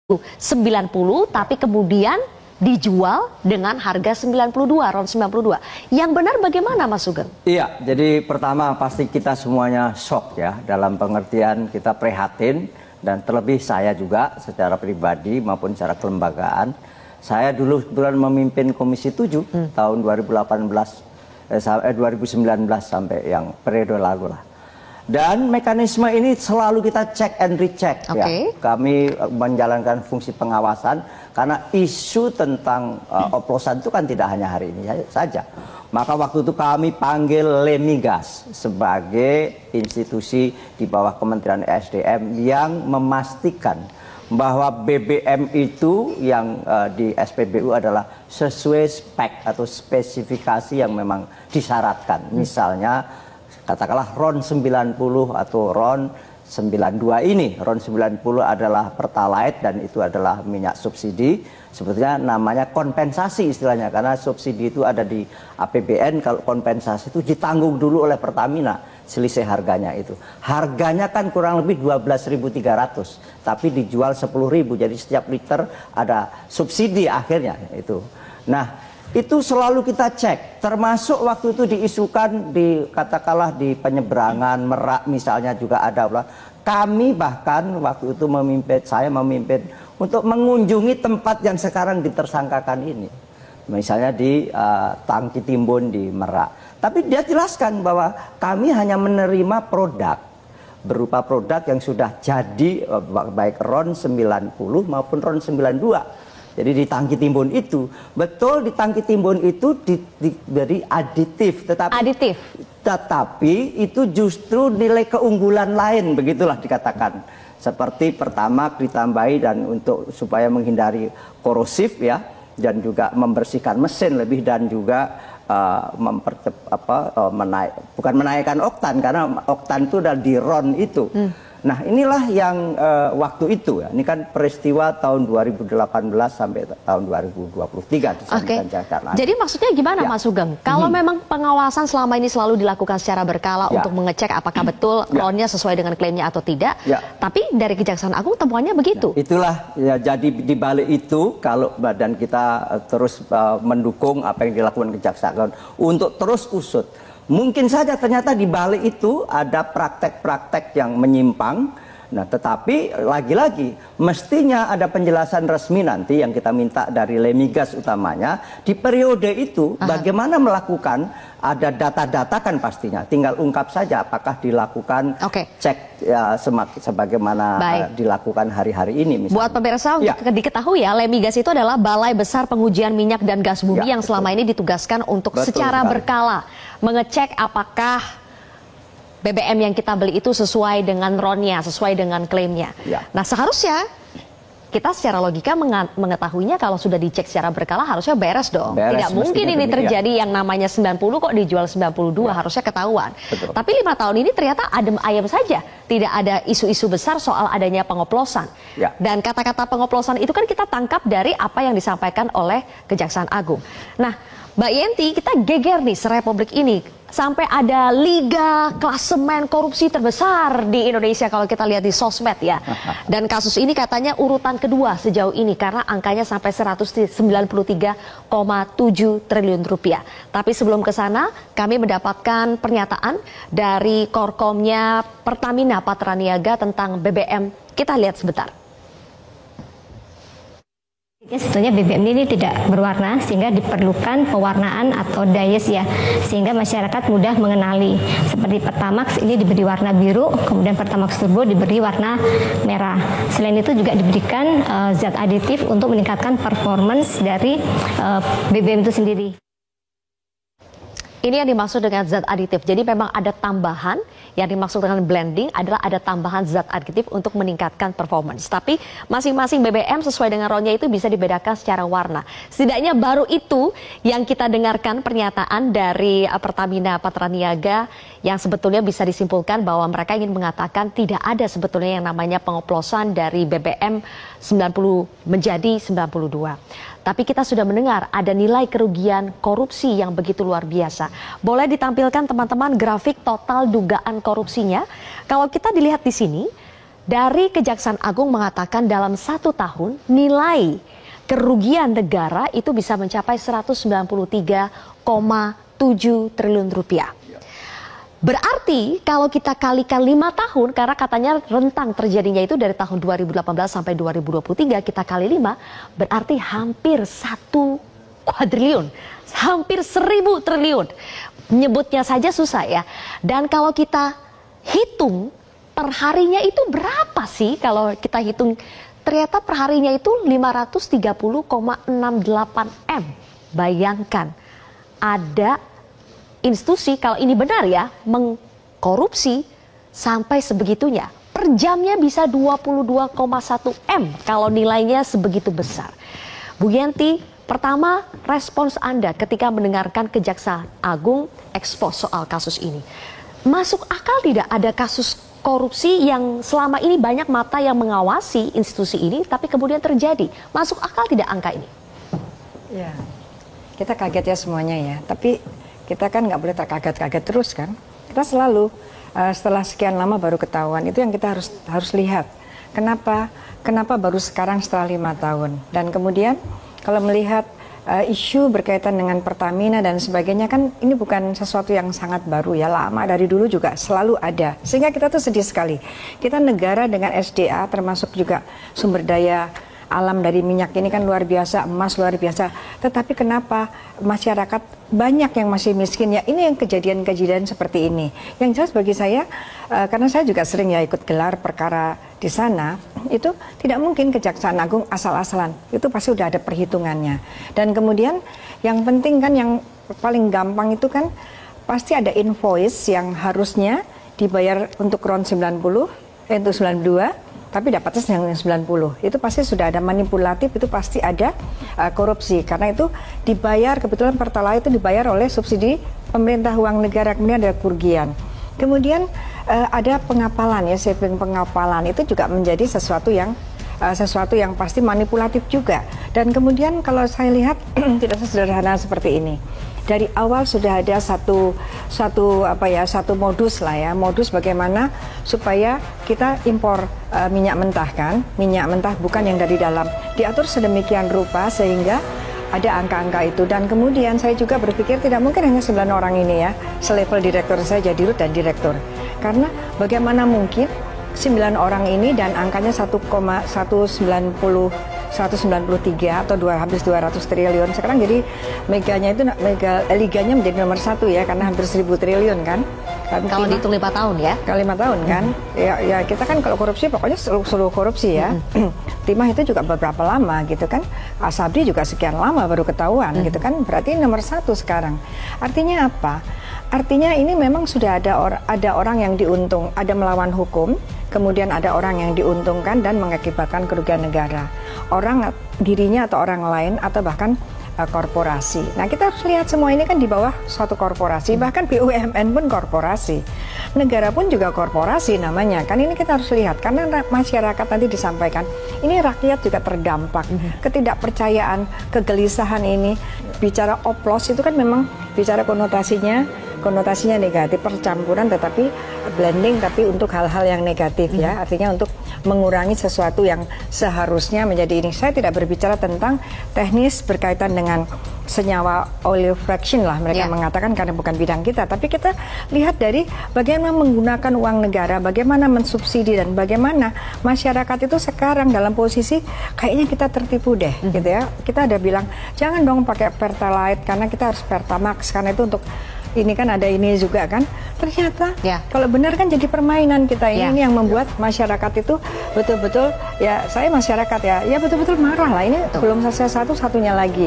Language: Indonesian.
90 tapi kemudian dijual dengan harga 92, RON 92. Yang benar bagaimana Mas Sugeng? Iya, jadi pertama pasti kita semuanya shock ya, dalam pengertian kita prihatin, dan terlebih saya juga secara pribadi maupun secara kelembagaan. Saya dulu kebetulan memimpin Komisi 7 tahun 2019 sampai yang periode lalu lah. Dan mekanisme ini selalu kita cek and recheck ya. Kami menjalankan fungsi pengawasan karena isu tentang oplosan itu kan tidak hanya hari ini saja. Maka waktu itu kami panggil Lemigas sebagai institusi di bawah Kementerian SDM yang memastikan bahwa BBM itu yang di SPBU adalah sesuai spek atau spesifikasi yang memang disyaratkan. Misalnya katakanlah RON 90 atau RON 92 ini. RON 90 adalah Pertalite dan itu adalah minyak subsidi. Sebetulnya namanya kompensasi istilahnya, karena subsidi itu ada di APBN, kalau kompensasi itu ditanggung dulu oleh Pertamina, selisih harganya itu. Harganya kan kurang lebih 12.300, tapi dijual 10.000, jadi setiap liter ada subsidi akhirnya itu. Nah, itu selalu kita cek, termasuk waktu itu diisukan di katakanlah di penyeberangan Merak misalnya juga ada. Kami bahkan waktu itu saya memimpin untuk mengunjungi tempat yang sekarang ditersangkakan ini. Misalnya di Tangki Timbun di Merak. Tapi dia jelaskan bahwa kami hanya menerima produk, berupa produk yang sudah jadi baik RON 90 maupun RON 92. Jadi di Tangki Timbun itu, betul di Tangki Timbun itu diberi aditif, tetapi itu justru nilai keunggulan lain, begitulah dikatakan. Seperti pertama ditambahi dan untuk supaya menghindari korosif ya, dan juga membersihkan mesin lebih, dan juga bukan menaikkan oktan, karena oktan itu udah di RON itu. Nah, inilah yang waktu itu ya. Ini kan peristiwa tahun 2018 sampai tahun 2023 disebutkan Jakarta. Jadi maksudnya gimana Mas Sugeng? Kalau memang pengawasan selama ini selalu dilakukan secara berkala untuk mengecek apakah betul RON-nya sesuai dengan klaimnya atau tidak, tapi dari Kejaksaan Agung temuannya begitu. Itulah ya, jadi di balik itu kalau badan kita terus mendukung apa yang dilakukan Kejaksaan Agung untuk terus usut. Mungkin saja ternyata di balik itu ada praktek-praktek yang menyimpang. Nah, tetapi lagi-lagi mestinya ada penjelasan resmi nanti yang kita minta dari Lemigas utamanya di periode itu bagaimana melakukan, ada data-data kan pastinya, tinggal ungkap saja apakah dilakukan cek ya, sebagaimana dilakukan hari-hari ini. Misalnya. Buat pemirsa untuk diketahui ya, Lemigas itu adalah Balai Besar Pengujian Minyak dan Gas Bumi yang selama ini ditugaskan untuk secara berkala mengecek apakah BBM yang kita beli itu sesuai dengan RON-nya, sesuai dengan klaimnya. Nah, seharusnya kita secara logika mengetahuinya kalau sudah dicek secara berkala harusnya beres dong. Tidak mungkin ini terjadi yang namanya 90 kok dijual 92, harusnya ketahuan. Tapi 5 tahun ini ternyata adem ayem saja. Tidak ada isu-isu besar soal adanya pengoplosan. Dan kata-kata pengoplosan itu kan kita tangkap dari apa yang disampaikan oleh Kejaksaan Agung. Nah, Mbak Yenti, kita geger nih se-Republik ini. Sampai ada liga klasemen korupsi terbesar di Indonesia kalau kita lihat di sosmed ya. Dan kasus ini katanya urutan kedua sejauh ini karena angkanya sampai 193,7 triliun rupiah. Tapi sebelum ke sana kami mendapatkan pernyataan dari Korkomnya Pertamina Patraniaga tentang BBM. Kita lihat sebentar. Sebetulnya BBM ini tidak berwarna sehingga diperlukan pewarnaan atau dayes ya, sehingga masyarakat mudah mengenali. Seperti Pertamax ini diberi warna biru, kemudian Pertamax Turbo diberi warna merah. Selain itu juga diberikan zat aditif untuk meningkatkan performance dari BBM itu sendiri. Ini yang dimaksud dengan zat aditif. Jadi memang ada tambahan, yang dimaksud dengan blending adalah ada tambahan zat aditif untuk meningkatkan performance. Tapi masing-masing BBM sesuai dengan RON-nya itu bisa dibedakan secara warna. Setidaknya baru itu yang kita dengarkan pernyataan dari Pertamina Patraniaga yang sebetulnya bisa disimpulkan bahwa mereka ingin mengatakan tidak ada sebetulnya yang namanya pengoplosan dari BBM 90 menjadi 92. Tapi kita sudah mendengar ada nilai kerugian korupsi yang begitu luar biasa. Boleh ditampilkan teman-teman grafik total dugaan korupsinya. Kalau kita dilihat di sini, dari Kejaksaan Agung mengatakan dalam 1 tahun nilai kerugian negara itu bisa mencapai 193,7 triliun rupiah. Berarti kalau kita kalikan 5 tahun, karena katanya rentang terjadinya itu dari tahun 2018 sampai 2023, kita kali 5, berarti hampir 1 kuadriliun, hampir 1.000 triliun. Menyebutnya saja susah ya. Dan kalau kita hitung per harinya itu berapa sih kalau kita hitung? Ternyata per harinya itu 530,68 M. Bayangkan ada institusi, kalau ini benar ya, mengkorupsi sampai sebegitunya. Per jamnya bisa 22,1 M kalau nilainya sebegitu besar. Bu Yenti, pertama respons Anda ketika mendengarkan Kejaksaan Agung ekspos soal kasus ini. Masuk akal tidak ada kasus korupsi yang selama ini banyak mata yang mengawasi institusi ini, tapi kemudian terjadi? Masuk akal tidak angka ini? Ya, kita kaget ya semuanya ya, tapi kita kan nggak boleh terkaget-kaget terus kan. Kita selalu setelah sekian lama baru ketahuan. Itu yang kita harus lihat. Kenapa baru sekarang setelah 5 tahun? Dan kemudian kalau melihat isu berkaitan dengan Pertamina dan sebagainya, kan ini bukan sesuatu yang sangat baru ya, lama dari dulu juga selalu ada. Sehingga kita tuh sedih sekali. Kita negara dengan SDA termasuk juga sumber daya alam dari minyak ini kan luar biasa, emas luar biasa. Tetapi kenapa masyarakat banyak yang masih miskin ya? Ini yang kejadian-kejadian seperti ini. Yang jelas bagi saya, karena saya juga sering ya ikut gelar perkara di sana, itu tidak mungkin Kejaksaan Agung asal-asalan. Itu pasti udah ada perhitungannya. Dan kemudian yang penting kan, yang paling gampang itu kan pasti ada invoice yang harusnya dibayar untuk RON 90, itu 92. Tapi dapatnya yang 90, itu pasti sudah ada manipulatif, itu pasti ada korupsi. Karena itu dibayar, kebetulan Pertalite itu dibayar oleh subsidi pemerintah uang negara, kemudian ada kerugian. Kemudian ada pengapalan ya, saving pengapalan, itu juga menjadi sesuatu yang pasti manipulatif juga. Dan kemudian kalau saya lihat tidak sesederhana seperti ini. Dari awal sudah ada satu modus lah ya, modus bagaimana supaya kita impor minyak mentah kan, minyak mentah bukan yang dari dalam, diatur sedemikian rupa sehingga ada angka-angka itu. Dan kemudian saya juga berpikir tidak mungkin hanya 9 orang ini ya, selevel direktur saja, dirut dan direktur, karena bagaimana mungkin 9 orang ini dan angkanya 193 atau hampir 200 triliun. Sekarang jadi liganya menjadi nomor 1 ya, karena hampir 1.000 triliun kan. Kalau dihitung 5 tahun ya? Kalau 5 tahun kan, ya kita kan kalau korupsi pokoknya seluruh korupsi ya. Timah itu juga beberapa lama gitu kan. Asabri juga sekian lama baru ketahuan gitu kan. Berarti nomor 1 sekarang. Artinya apa? Artinya ini memang sudah ada orang yang diuntung, ada melawan hukum, kemudian ada orang yang diuntungkan dan mengakibatkan kerugian negara. Orang dirinya atau orang lain atau bahkan korporasi. Nah, kita harus lihat semua ini kan di bawah suatu korporasi, bahkan BUMN pun korporasi. Negara pun juga korporasi namanya. Kan ini kita harus lihat, karena masyarakat tadi disampaikan, ini rakyat juga terdampak. Ketidakpercayaan, kegelisahan ini, bicara oplos itu kan memang bicara konotasinya negatif, percampuran tetapi blending, tapi untuk hal-hal yang negatif ya, artinya untuk mengurangi sesuatu yang seharusnya menjadi ini. Saya tidak berbicara tentang teknis berkaitan dengan senyawa oil fraction lah, mereka mengatakan, karena bukan bidang kita, tapi kita lihat dari bagaimana menggunakan uang negara, bagaimana mensubsidi, dan bagaimana masyarakat itu sekarang dalam posisi kayaknya kita tertipu deh gitu ya. Kita ada bilang jangan dong pakai Pertalite karena kita harus Pertamax, karena itu untuk ini kan ada ini juga kan. Ternyata kalau benar kan jadi permainan kita ini yang membuat masyarakat itu betul-betul ya, saya masyarakat ya betul-betul marah lah. Ini belum selesai satu-satunya lagi.